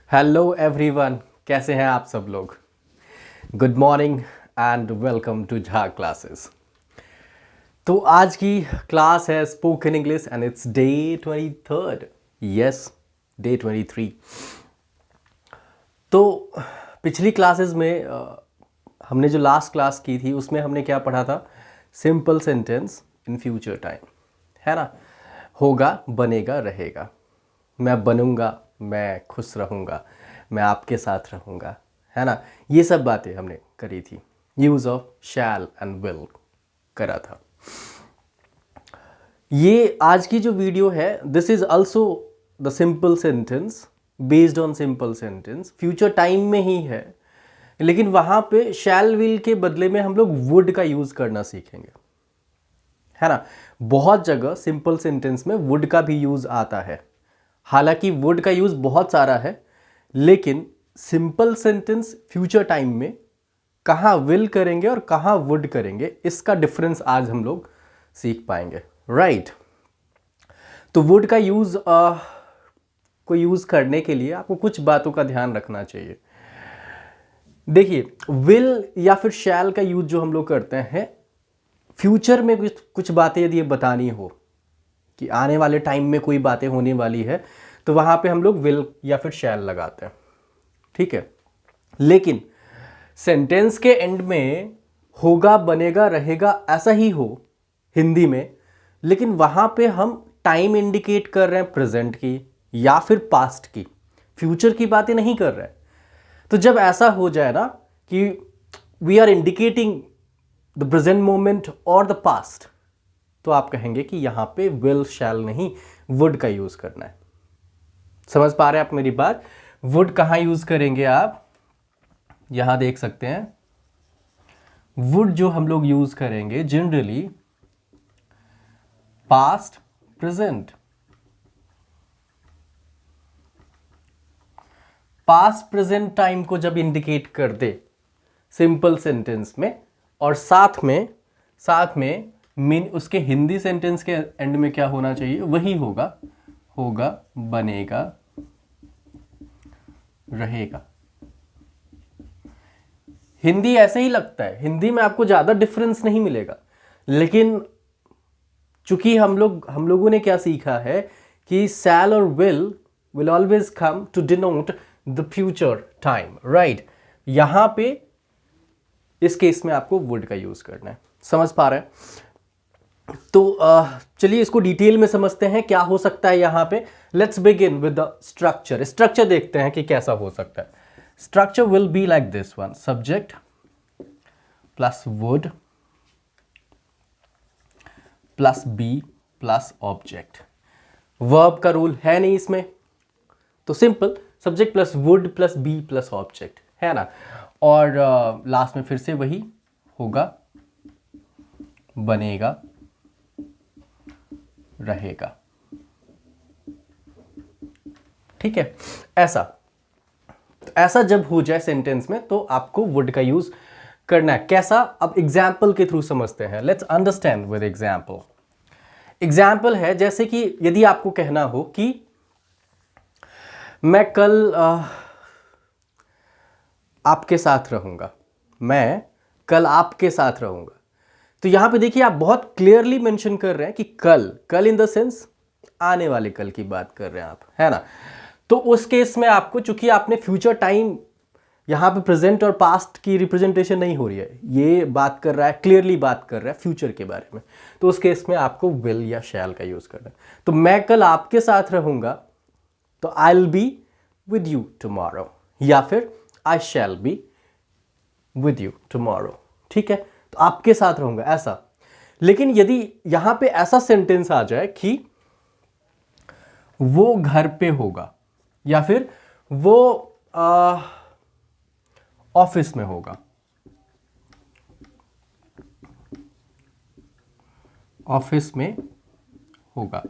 Hello everyone, कैसे हैं आप सब लोग। Good morning and welcome to Jha classes. तो आज की क्लास है spoken English and it's day 23rd। Yes, day 23। तो पिछली क्लासेस में हमने जो लास्ट क्लास की थी उसमें हमने क्या पढ़ा था? Simple sentence in future time, है ना। होगा, बनेगा, रहेगा। मैं बनूंगा, मैं खुश रहूंगा, मैं आपके साथ रहूंगा, है ना। ये सब बातें हमने करी थी। Use of shall and will करा था। ये आज की जो वीडियो है, this is also the simple sentence based on simple sentence, future time में ही है, लेकिन वहां पे शैल विल के बदले में हम लोग वुड का यूज करना सीखेंगे, है ना। बहुत जगह सिंपल सेंटेंस में वुड का भी यूज आता है। हालांकि वुड का यूज बहुत सारा है, लेकिन सिंपल सेंटेंस फ्यूचर टाइम में कहाँ विल करेंगे और कहाँ वुड करेंगे, इसका डिफरेंस आज हम लोग सीख पाएंगे, राइट। तो वुड का यूज को यूज करने के लिए आपको कुछ बातों का ध्यान रखना चाहिए। देखिए, विल या फिर शैल का यूज जो हम लोग करते हैं फ्यूचर में कुछ बातें यदि बतानी हो कि आने वाले टाइम में कोई बातें होने वाली है, तो वहां पे हम लोग विल या फिर शैल लगाते हैं, ठीक है। लेकिन सेंटेंस के एंड में होगा, बनेगा, रहेगा ऐसा ही हो हिंदी में, लेकिन वहां पे हम टाइम इंडिकेट कर रहे हैं प्रेजेंट की या फिर पास्ट की, फ्यूचर की बातें नहीं कर रहे हैं। तो जब ऐसा हो जाए ना कि we are indicating the present moment और द पास्ट, तो आप कहेंगे कि यहां पे विल शैल नहीं, वुड का यूज करना है। समझ पा रहे हैं आप मेरी बात? वुड कहां यूज करेंगे आप? यहां देख सकते हैं, वुड जो हम लोग यूज करेंगे generally past, present. Past present time को जब इंडिकेट कर दे सिंपल सेंटेंस में, और साथ में मीन उसके हिंदी सेंटेंस के एंड में क्या होना चाहिए? वही होगा, होगा, बनेगा, रहेगा। हिंदी ऐसे ही लगता है, हिंदी में आपको ज्यादा डिफरेंस नहीं मिलेगा, लेकिन चूंकि हम लोगों ने क्या सीखा है कि शैल और will always come to denote the future time, right. यहां पे इस केस में आपको वुड का यूज करना है। समझ पा रहे हैं? तो चलिए इसको डिटेल में समझते हैं क्या हो सकता है यहां पे। Let's begin with the structure देखते हैं कि कैसा हो सकता है। Structure will be like this one, subject plus would plus be plus object. Verb का रूल है नहीं इसमें, तो simple subject plus would plus be plus object, है ना। और लास्ट में फिर से वही होगा, बनेगा, रहेगा, ठीक है। ऐसा जब हो जाए सेंटेंस में तो आपको वुड का यूज करना है। कैसा? अब एग्जाम्पल के थ्रू समझते हैं। Let's understand with example. Example है जैसे कि यदि आपको कहना हो कि मैं कल आपके साथ रहूंगा, मैं कल आपके साथ रहूंगा, तो यहां पे देखिए आप बहुत क्लियरली मेंशन कर रहे हैं कि कल इन द सेंस आने वाले कल की बात कर रहे हैं आप, है ना। तो उस केस में आपको, चूंकि आपने फ्यूचर टाइम यहां पे प्रेजेंट और पास्ट की रिप्रेजेंटेशन नहीं हो रही है, ये बात कर रहा है, क्लियरली बात कर रहा है फ्यूचर के बारे में, तो उस केस में आपको विल या शैल का यूज करना है। तो मैं कल आपके साथ रहूंगा, तो I will be with you tomorrow, या फिर I shall be with you tomorrow, ठीक है। तो आपके साथ रहूंगा ऐसा। लेकिन यदि यहां पे ऐसा सेंटेंस आ जाए कि वो घर पे होगा या फिर वो ऑफिस में होगा, ऑफिस में होगा,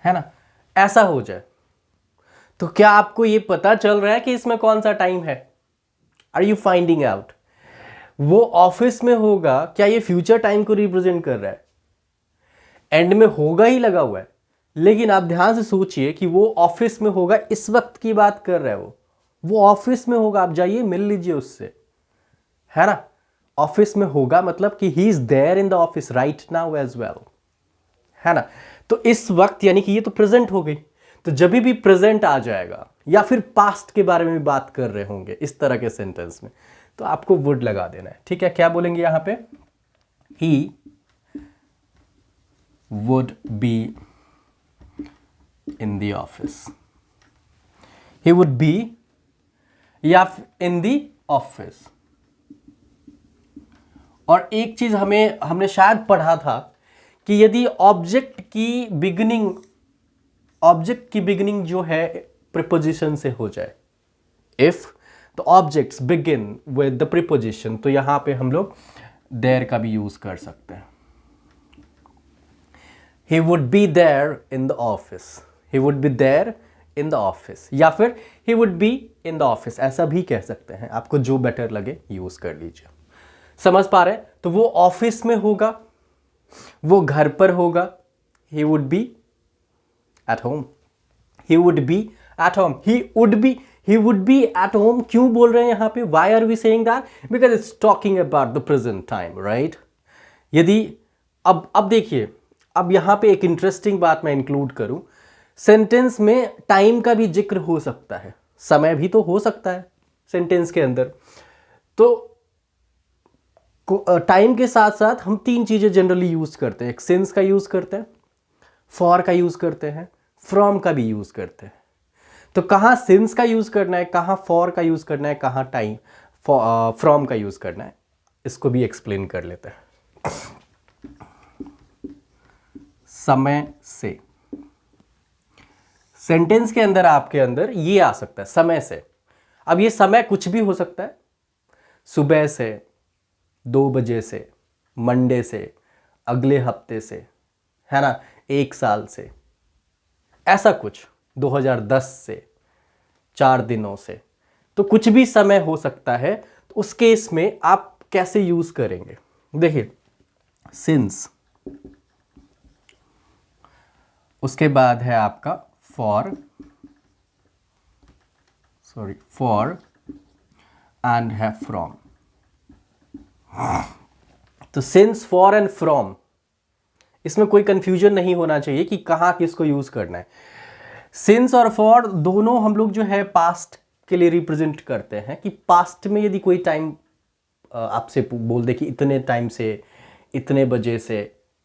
है ना, ऐसा हो जाए, तो क्या आपको यह पता चल रहा है कि इसमें कौन सा टाइम है? Are you finding out? वो ऑफिस में होगा, क्या ये फ्यूचर टाइम को रिप्रेजेंट कर रहा है? एंड में होगा ही लगा हुआ है, लेकिन आप ध्यान से सोचिए कि वो ऑफिस में होगा, इस वक्त की बात कर रहे हो, वो ऑफिस में होगा, आप जाइए मिल लीजिए उससे, है ना। ऑफिस में होगा मतलब कि he is there in the office right now as well, है ना। तो इस वक्त यानी कि ये तो प्रेजेंट हो गई, तो जब भी प्रेजेंट आ जाएगा या फिर पास्ट के बारे में भी बात कर रहे होंगे इस तरह के सेंटेंस में, तो आपको वुड लगा देना है, ठीक है। क्या बोलेंगे यहां पे, he would be in the office, he would B या इन द ऑफिस। और एक चीज हमने शायद पढ़ा था कि यदि ऑब्जेक्ट की बिगिनिंग जो है प्रीपोजिशन से हो जाए, इफ तो objects begin with the preposition, तो यहां पे हम लोग देयर का भी यूज कर सकते हैं। He would be there in the office, he would be there in the office, या फिर he would be in the office, ऐसा भी कह सकते हैं, आपको जो बेटर लगे यूज कर लीजिए। समझ पा रहे हैं, तो वो ऑफिस में होगा, वो घर पर होगा, he would be at home, he would be at home, he would be at home। क्यों बोल रहे हैं यहां पे, why are we saying that, because it's talking about the present time, right। यदि अब देखिए, अब यहां पे एक इंटरेस्टिंग बात मैं इंक्लूड करूं, सेंटेंस में टाइम का भी जिक्र हो सकता है, समय भी तो हो सकता है सेंटेंस के अंदर। तो टाइम के साथ साथ हम तीन चीजें जनरली यूज करते हैं, एक सिंस का यूज करते हैं, फॉर का यूज करते हैं, फ्रॉम का भी यूज करते हैं। तो कहां सिंस का यूज करना है, कहां फॉर का यूज करना है, कहां टाइम फ्रॉम का यूज करना है, इसको भी एक्सप्लेन कर लेते हैं। समय से, सेंटेंस के अंदर आपके अंदर ये आ सकता है समय से। अब ये समय कुछ भी हो सकता है, सुबह से, 2 बजे से, मंडे से, अगले हफ्ते से, है ना, 1 साल से, ऐसा कुछ 2010 से, 4 दिनों से, तो कुछ भी समय हो सकता है। तो उस केस में आप कैसे यूज करेंगे, देखिए सिंस, उसके बाद है आपका फॉर एंड है फ्रॉम। तो सिंस, फॉर एंड फ्रॉम, इसमें कोई कंफ्यूजन नहीं होना चाहिए कि कहां किसको यूज करना है। सिंस और फॉर दोनों हम लोग जो है पास्ट के लिए रिप्रेजेंट करते हैं, कि पास्ट में यदि कोई टाइम आपसे बोल दे कि इतने टाइम से, इतने बजे से,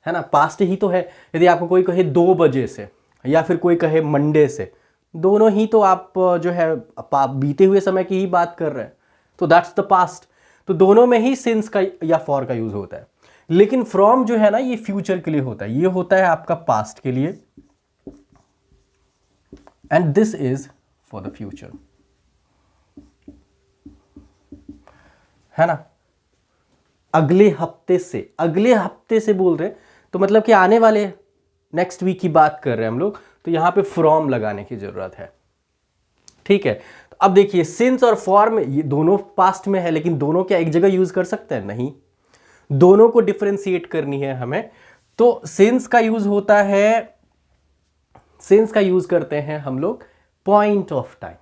है ना, पास्ट ही तो है। यदि आपको कोई कहे 2 बजे से, या फिर कोई कहे मंडे से, दोनों ही तो आप जो है बीते हुए समय की ही बात कर रहे हैं, तो दैट्स द पास्ट। तो दोनों में ही सिंस का या फॉर का यूज होता है। लेकिन फ्रॉम जो है ना, ये फ्यूचर के लिए होता है, ये होता है आपका पास्ट के लिए, and this is for the future, है ना। अगले हफ्ते से बोल रहे हैं, तो मतलब कि आने वाले नेक्स्ट वीक की बात कर रहे हैं हम लोग, तो यहां पे फ्रॉम लगाने की जरूरत है, ठीक है। तो अब देखिए सिंस और फॉर में, ये दोनों पास्ट में है, लेकिन दोनों क्या एक जगह यूज कर सकते हैं, नहीं, दोनों को डिफरेंशिएट करनी है हमें। तो सिंस का यूज होता है, सिंस का यूज करते हैं हम लोग पॉइंट ऑफ टाइम,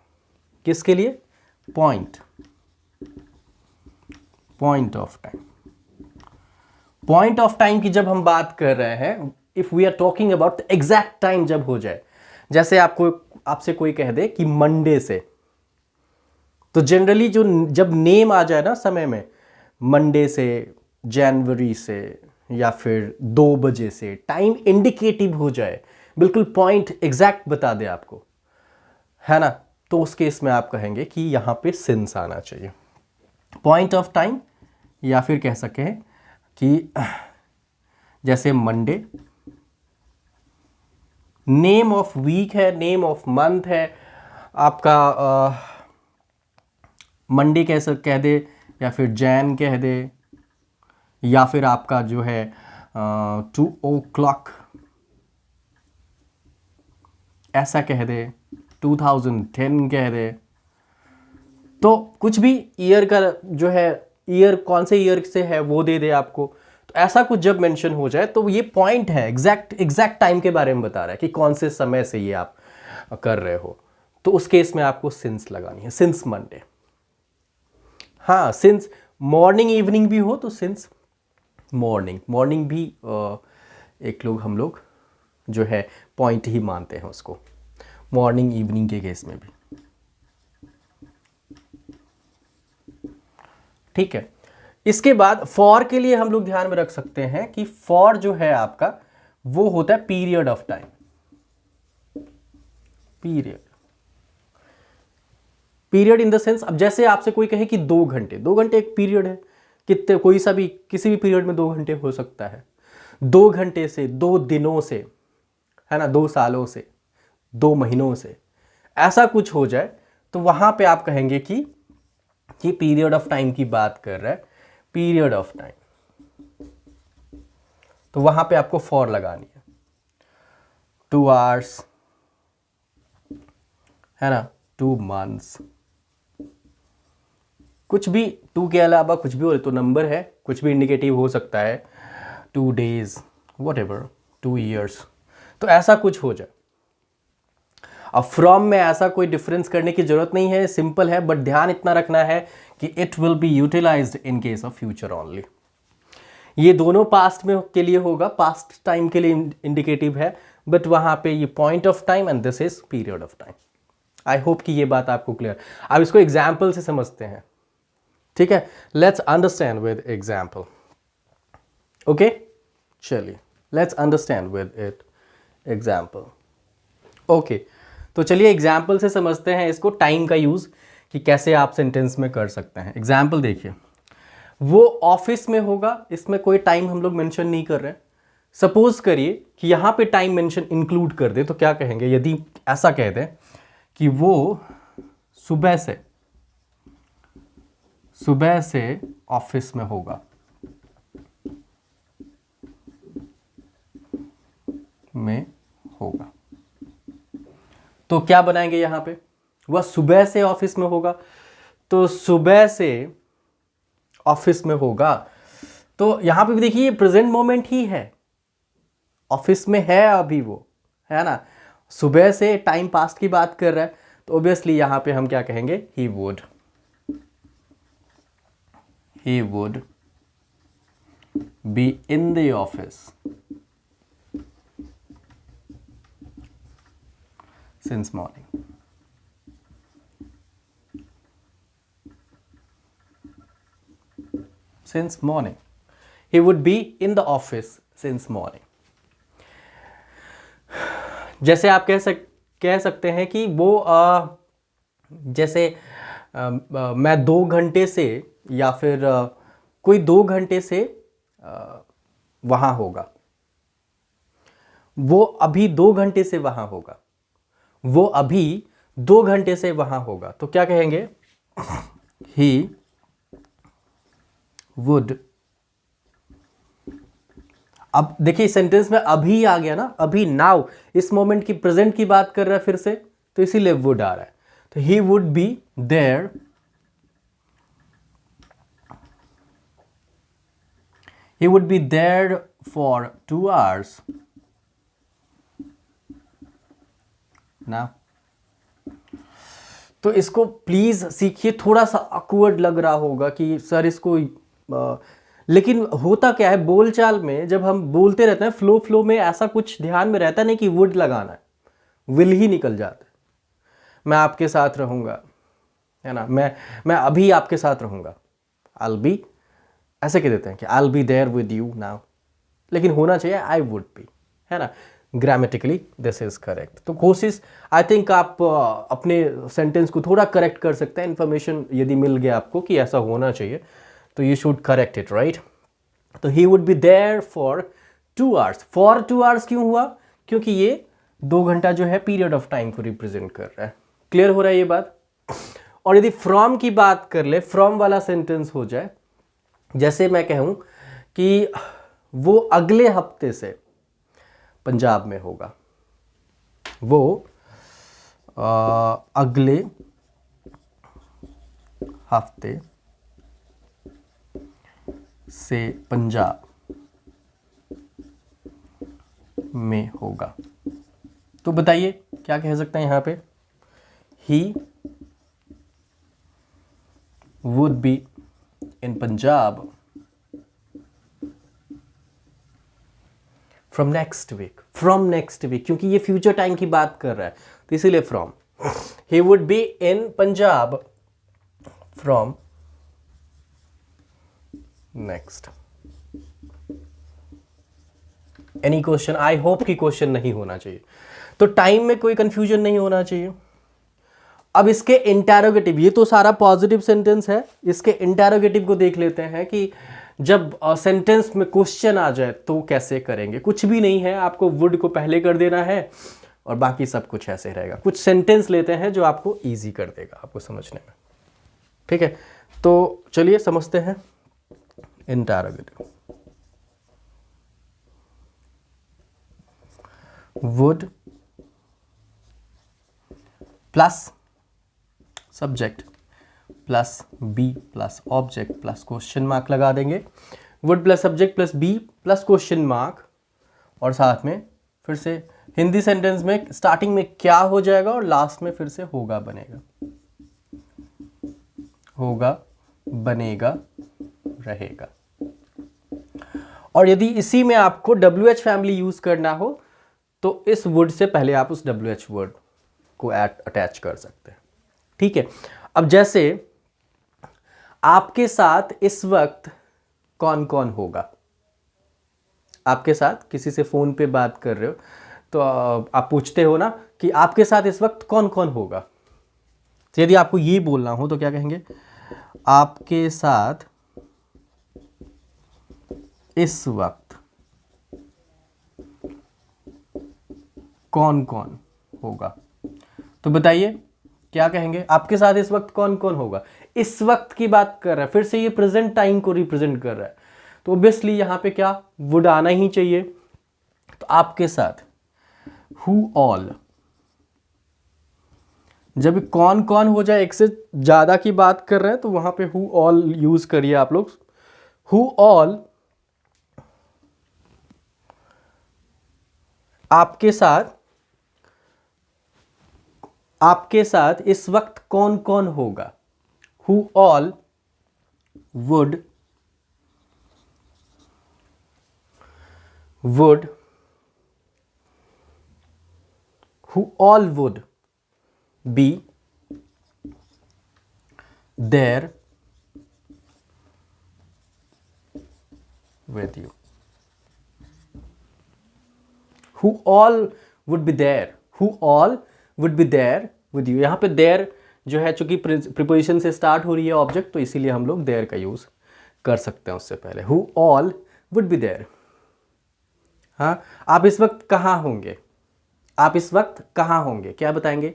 किसके लिए, point of time. Point of time की जब हम बात कर रहे हैं, if we are talking about exact time जब हो जाए, जैसे आपसे कोई कह दे कि मंडे से, तो जनरली जो जब नेम आ जाए ना समय में, मंडे से, जनवरी से, या फिर 2 बजे से, टाइम इंडिकेटिव हो जाए, बिल्कुल पॉइंट एग्जैक्ट बता दे आपको, है ना, तो उस केस में आप कहेंगे कि यहां पे सिंस आना चाहिए, पॉइंट ऑफ टाइम। या फिर कह सके कि जैसे मंडे, नेम ऑफ वीक है, नेम ऑफ मंथ है आपका, मंडे कैसे कह दे, या फिर जैन कह दे, या फिर आपका जो है 2 o'clock ऐसा कह दे, 2010 कह दे। तो कुछ भी ईयर का जो है, ईयर कौन से ईयर से है वो दे दे आपको, तो ऐसा कुछ जब मेंशन हो जाए तो ये पॉइंट है, एग्जैक्ट टाइम के बारे में बता रहा है कि कौन से समय से ये आप कर रहे हो, तो उस केस में आपको सिंस लगानी है, सिंस मंडे। हाँ, सिंस मॉर्निंग इवनिंग भी हो तो सिंस मॉर्निंग भी एक लोग हम लोग जो है पॉइंट ही मानते हैं उसको, मॉर्निंग इवनिंग के केस में भी। ठीक है, इसके बाद फॉर के लिए हम लोग ध्यान में रख सकते हैं कि फॉर जो है आपका वो होता है period of time. Period in the sense, अब जैसे आपसे कोई कहे कि 2 घंटे, 2 घंटे एक पीरियड है, कितने कोई सा भी किसी भी पीरियड में 2 घंटे हो सकता है। 2 घंटे से, 2 दिनों से, है ना, 2 सालों से, 2 महीनों से, ऐसा कुछ हो जाए तो वहां पे आप कहेंगे कि ये पीरियड ऑफ टाइम की बात कर रहा है, पीरियड ऑफ टाइम। तो वहां पे आपको फॉर लगानी है। 2 hours, है ना, 2 months, कुछ भी 2 के अलावा कुछ भी हो तो नंबर है, कुछ भी इंडिकेटिव हो सकता है, 2 days, whatever, 2 years, तो ऐसा कुछ हो जाए। अब फ्रॉम में ऐसा कोई डिफरेंस करने की जरूरत नहीं है, सिंपल है, बट ध्यान इतना रखना है कि it will be utilized in case of future only. ये दोनों पास्ट में के लिए होगा, पास्ट टाइम के लिए इंडिकेटिव है, बट वहां पे ये point of time and this is period of time. I hope कि ये बात आपको क्लियर। अब इसको एग्जाम्पल से समझते हैं, ठीक है, let's understand with example. Okay, चलिए let's understand with it example. Okay, तो चलिए एग्जाम्पल से समझते हैं इसको, टाइम का यूज कि कैसे आप सेंटेंस में कर सकते हैं। एग्जाम्पल देखिए, वो ऑफिस में होगा, इसमें कोई टाइम हम लोग मेंशन नहीं कर रहे हैं। सपोज करिए कि यहां पे टाइम मेंशन इंक्लूड कर दे तो क्या कहेंगे, यदि ऐसा कह दें कि वो सुबह से ऑफिस में होगा, तो क्या बनाएंगे यहां पे, वह सुबह से ऑफिस में होगा, तो सुबह से ऑफिस में होगा, तो यहां पे भी देखिए प्रेजेंट मोमेंट ही है, ऑफिस में है अभी वो, है ना, सुबह से टाइम पास्ट की बात कर रहा है, तो ऑब्वियसली यहां पे हम क्या कहेंगे, ही would be in the office since morning. Since morning, he would be in the office since morning। जैसे आप कह सकते हैं कि वो जैसे मैं 2 घंटे से, या फिर कोई 2 घंटे से वहां होगा, वो अभी 2 घंटे से वहां होगा, वो अभी 2 घंटे से वहां होगा, तो क्या कहेंगे, ही वुड। अब देखिए सेंटेंस में अभी आ गया ना, अभी, नाउ, इस मोमेंट की, प्रेजेंट की बात कर रहा है फिर से, तो इसीलिए वुड आ रहा है, तो he would be there, he would be there for 2 hours now। तो इसको प्लीज सीखिए, थोड़ा सा awkward लग रहा होगा कि सर इसको लेकिन होता क्या है बोलचाल में, जब हम बोलते रहते हैं फ्लो में ऐसा कुछ ध्यान में रहता नहीं कि वुड लगाना है, विल ही निकल जाता है। मैं आपके साथ रहूंगा, है ना, मैं अभी आपके साथ रहूंगा, I'll be, ऐसे कह देते हैं कि I'll be there with you now, लेकिन होना चाहिए I would be, है ना, ग्रामेटिकली दिस इज करेक्ट। तो कोशिश, आई थिंक आप अपने सेंटेंस को थोड़ा करेक्ट कर सकते हैं, इन्फॉर्मेशन यदि मिल गया आपको कि ऐसा होना चाहिए तो you should correct it, right. तो he would be there for 2 hours। For 2 hours क्यों हुआ, क्योंकि ये 2 घंटा जो है पीरियड ऑफ टाइम को रिप्रेजेंट कर रहा है। क्लियर हो रहा है ये बात। और यदि फ्रॉम की बात कर ले, फ्रॉम वाला सेंटेंस हो जाए, जैसे मैं कहूं कि वो अगले हफ्ते से पंजाब में होगा, वो अगले हफ्ते से पंजाब में होगा। तो बताइए क्या कह सकते हैं यहाँ पे, he would be in Punjab from next week. From next week क्योंकि ये फ्यूचर टाइम की बात कर रहा है तो इसीलिए from. He would be in Punjab from next. Any question? I hope कि क्वेश्चन नहीं होना चाहिए, तो टाइम में कोई कंफ्यूजन नहीं होना चाहिए। अब इसके इंटेरोगेटिव, ये तो सारा पॉजिटिव सेंटेंस है, इसके इंटेरोगेटिव को देख लेते हैं कि जब सेंटेंस में क्वेश्चन आ जाए तो कैसे करेंगे। कुछ भी नहीं है, आपको वुड को पहले कर देना है और बाकी सब कुछ ऐसे रहेगा। कुछ सेंटेंस लेते हैं जो आपको इजी कर देगा आपको समझने में, ठीक है। तो चलिए समझते हैं interrogative. Would plus subject plus be plus object plus question mark लगा देंगे। Would plus subject plus be plus question mark, और साथ में फिर से हिंदी सेंटेंस में स्टार्टिंग में क्या हो जाएगा और लास्ट में फिर से होगा बनेगा, होगा बनेगा रहेगा। और यदि इसी में आपको WH फैमिली यूज करना हो तो इस वुड से पहले आप उस WH वर्ड को अटैच कर सकते हैं, ठीक है। अब जैसे आपके साथ इस वक्त कौन कौन होगा, आपके साथ किसी से फोन पे बात कर रहे हो तो आप पूछते हो ना कि आपके साथ इस वक्त कौन कौन होगा। तो यदि आपको ये बोलना हो तो क्या कहेंगे, आपके साथ इस वक्त कौन कौन होगा। तो बताइए क्या कहेंगे, आपके साथ इस वक्त कौन कौन होगा। इस वक्त की बात कर रहा है, फिर से ये प्रेजेंट टाइम को रिप्रेजेंट कर रहा है, तो ऑब्वियसली यहां पे क्या वुड आना ही चाहिए। तो आपके साथ हु ऑल, जब कौन कौन हो जाए, एक से ज्यादा की बात कर रहे हैं तो वहां पे हु ऑल यूज करिए आप लोग। हु ऑल आपके साथ इस वक्त कौन कौन होगा। Who all would who all would be there with you. Who all would be there? Who all would be there with you? यहाँ पे there जो है चूंकि प्रीपोजिशन से स्टार्ट हो रही है ऑब्जेक्ट, तो इसीलिए हम लोग there का यूज कर सकते हैं उससे पहले। Who all would be there? हाँ, आप इस वक्त कहाँ होंगे, आप इस वक्त कहाँ होंगे, क्या बताएंगे।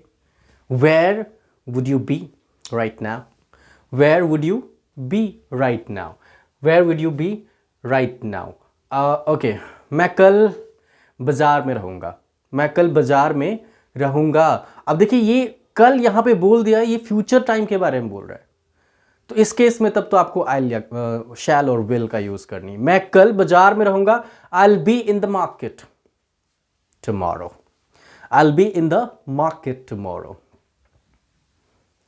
Where would you be right now? Where would you be right now? Where would you be right now? Okay, मैं कल बाजार में रहूंगा, मैं कल बाजार में रहूंगा। अब देखिए ये कल यहां पे बोल दिया, ये फ्यूचर टाइम के बारे में बोल रहा है, तो इस केस में तब तो आपको आई शैल और विल का यूज करनी है। मैं कल बाजार में रहूंगा, आई will B in the market tomorrow, I will B in the market tomorrow,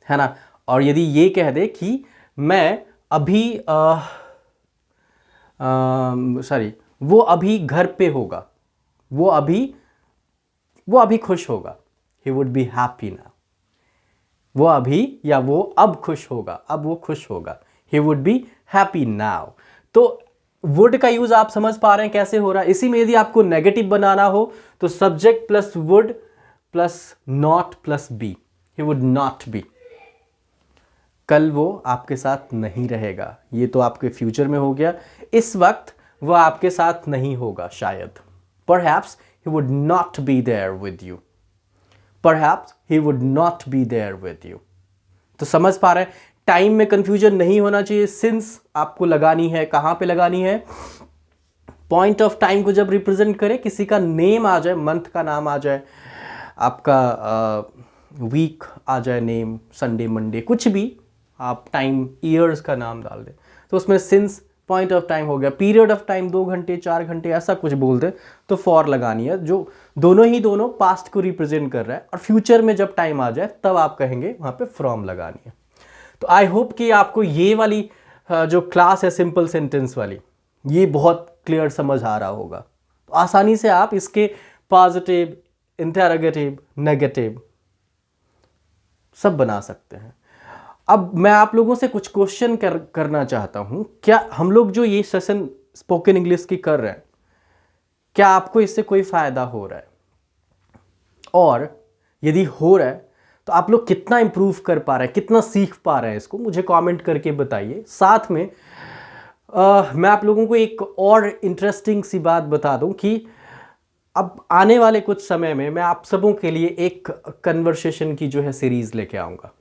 है ना। और यदि ये कह दे कि मैं अभी वो अभी घर पे होगा, वो अभी खुश होगा, he would be happy now. वो अभी या वो अब खुश होगा, अब वो खुश होगा, he would be happy now. तो would का यूज आप समझ पा रहे हैं कैसे हो रहा है। इसी में यदि आपको नेगेटिव बनाना हो तो subject plus would plus not plus be, he would not be. कल वो आपके साथ नहीं रहेगा, ये तो आपके फ्यूचर में हो गया। इस वक्त वो आपके साथ नहीं होगा शायद, perhaps he would not be there with you, perhaps he would not be there with you. तो समझ पा रहे हैं, टाइम में कंफ्यूजन नहीं होना चाहिए। सिंस आपको लगानी है, कहां पे लगानी है, पॉइंट ऑफ टाइम को जब रिप्रेजेंट करे, किसी का नेम आ जाए, मंथ का नाम आ जाए, आपका वीक आ जाए नेम, संडे मंडे कुछ भी, आप टाइम ईयर्स का नाम डाल दें, तो उसमें सिंस पॉइंट ऑफ टाइम हो गया, पीरियड ऑफ टाइम 2 घंटे 4 घंटे ऐसा कुछ बोल दे तो फॉर लगानी है, जो दोनों पास्ट को रिप्रेजेंट कर रहा है, और फ्यूचर में जब टाइम आ जाए तब आप कहेंगे वहाँ पे फ्रॉम लगानी है। तो आई होप कि आपको ये वाली जो क्लास है सिंपल सेंटेंस वाली, ये बहुत क्लियर समझ आ रहा होगा। तो आसानी से आप इसके पॉजिटिव, इंटरोगेटिव, नेगेटिव सब बना सकते हैं। अब मैं आप लोगों से कुछ क्वेश्चन करना चाहता हूं। क्या हम लोग जो ये सेशन स्पोकन इंग्लिश की कर रहे हैं, क्या आपको इससे कोई फायदा हो रहा है? और यदि हो रहा है तो आप लोग कितना इंप्रूव कर पा रहे हैं, कितना सीख पा रहे हैं, इसको मुझे कमेंट करके बताइए। साथ में मैं आप लोगों को एक और इंटरेस्टिंग सी बात बता दूं कि अब आने वाले कुछ समय में मैं आप सबों के लिए एक कन्वर्सेशन की जो है सीरीज लेके आऊंगा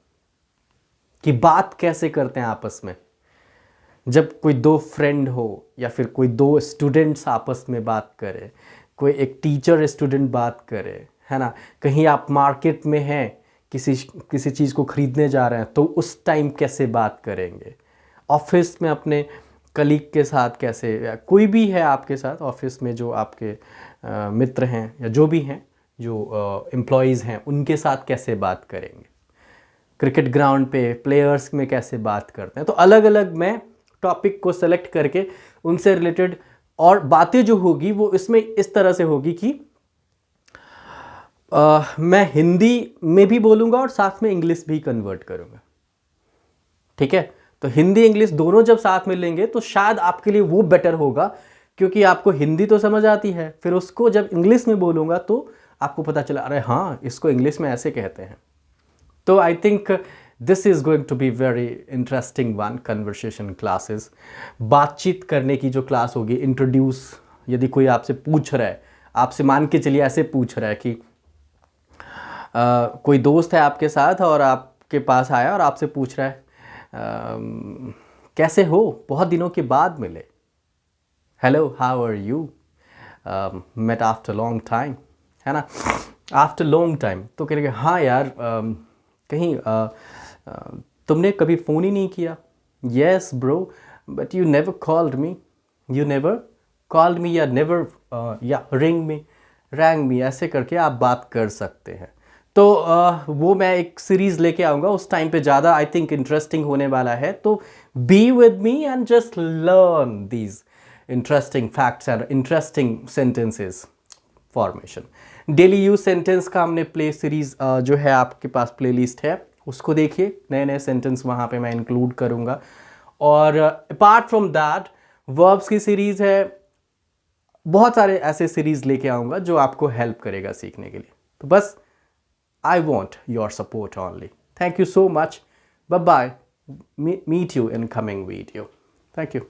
कि बात कैसे करते हैं आपस में। जब कोई दो फ्रेंड हो या फिर कोई दो स्टूडेंट्स आपस में बात करें, कोई एक टीचर स्टूडेंट बात करे, है ना, कहीं आप मार्केट में हैं, किसी चीज़ को खरीदने जा रहे हैं तो उस टाइम कैसे बात करेंगे, ऑफिस में अपने कलीग के साथ कैसे, या कोई भी है आपके साथ ऑफिस में जो आपके मित्र हैं या जो भी हैं, जो एम्प्लॉयज़ हैं, उनके साथ कैसे बात करेंगे, क्रिकेट ग्राउंड पे प्लेयर्स में कैसे बात करते हैं। तो अलग अलग मैं टॉपिक को सेलेक्ट करके उनसे रिलेटेड और बातें जो होगी वो इसमें इस तरह से होगी कि मैं हिंदी में भी बोलूँगा और साथ में इंग्लिश भी कन्वर्ट करूँगा। ठीक है, तो हिंदी इंग्लिश दोनों जब साथ में लेंगे तो शायद आपके लिए वो बेटर होगा, क्योंकि आपको हिंदी तो समझ आती है, फिर उसको जब इंग्लिश में बोलूँगा तो आपको पता चला, अरे हाँ इसको इंग्लिश में ऐसे कहते हैं। तो I think this is going to be very interesting one conversation classes. बातचीत करने की जो क्लास होगी, इंट्रोड्यूस, यदि कोई आपसे पूछ रहा है, आपसे मान के चलिए ऐसे पूछ रहा है कि कोई दोस्त है आपके साथ और आपके पास आया और आपसे पूछ रहा है कैसे हो, बहुत दिनों के बाद मिले, hello how are you, met after long time, है ना, आफ्टर लॉन्ग टाइम। तो कह रहे हाँ यार कहीं तुमने कभी फ़ोन ही नहीं किया, yes bro but you never called me, you never called me या नेवर या रिंग मी, ऐसे करके आप बात कर सकते हैं। तो वो मैं एक सीरीज़ लेके आऊँगा, उस टाइम पे ज़्यादा आई थिंक इंटरेस्टिंग होने वाला है। तो be with me and just learn these interesting facts and interesting sentences formation. Daily use sentence का हमने प्ले सीरीज़ जो है आपके पास प्लेलिस्ट है, उसको देखिए, नए नए सेंटेंस वहाँ पे मैं इंक्लूड करूँगा। और अपार्ट फ्रॉम दैट वर्ब्स की सीरीज़ है, बहुत सारे ऐसे सीरीज़ लेके आऊँगा जो आपको हेल्प करेगा सीखने के लिए। तो बस I want your support only. Thank you so much. Bye-bye. Meet you in coming video. Thank you.